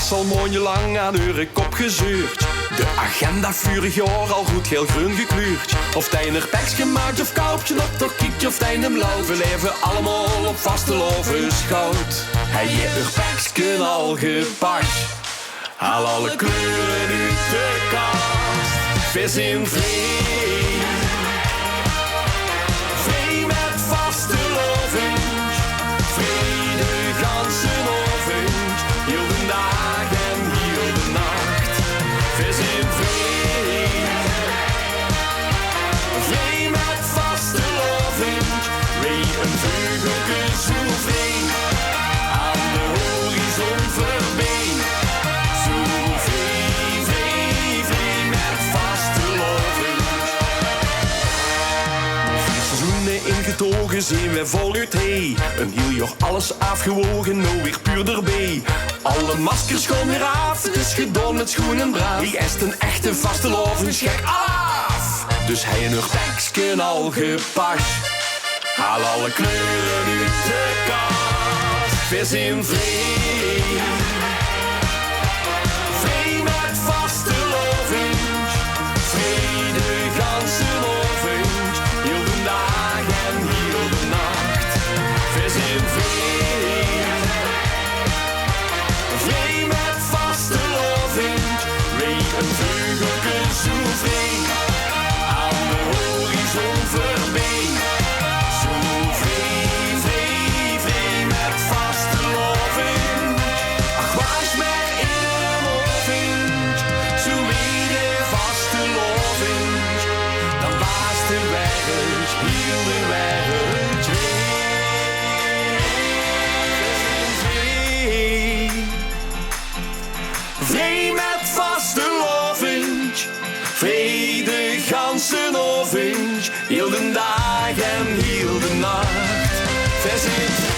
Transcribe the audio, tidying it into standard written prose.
was al lang aan haar kop gezeurd. De agenda vurig jaar al goed geel-groen gekleurd. Of tijner peks gemaakt of koupje op toch kiekje of tijnem lauw. We leven allemaal op Vastelaovendj goud. Hij heeft er peksken al gepakt. Haal alle kleuren uit de kast. Vis in Vreej. Vreej met Vastelaovendj. Vreej de ganse ovendj. Heel de dag en heel de nacht. Vis in Vreej. Vreej met Vastelaovendj. Vreej een veugelke zo vrij. Aan de horizon voorbij. Zo vrij, vrij, vrij met Vastelaovendj. 4 seizoenen ingetogen zijn we voluit hey. Een heel jaar alles afgewogen, nou weer puur erbij. Alle maskers gaan weer af, het is gedaan met schoenen braaf. Hij is een echte Vastelaovendj gek af. Dus hij en haar peksken al gepast. Haal alle kleuren uit de kast. Vis in Vreej. Vreej met Vastelaovendj. Vreej de ganse ovendj. Heel de dag en heel de nacht. Vis in Vreej. Vreej met Vastelaovendj. Vreej een veugelke zo vrij. Aan de horizon voorbij. Zo vrij, vrij, vrij met Vastelaovendj. Ach, was maar in een ovendj. Zo mede Vastelaovendj. Dan was de wereld, heel de wereld vrij. Vrij met Vastelaovendj. Vrij de ganse ovendj. Heel de dag en heel de nacht. Vis in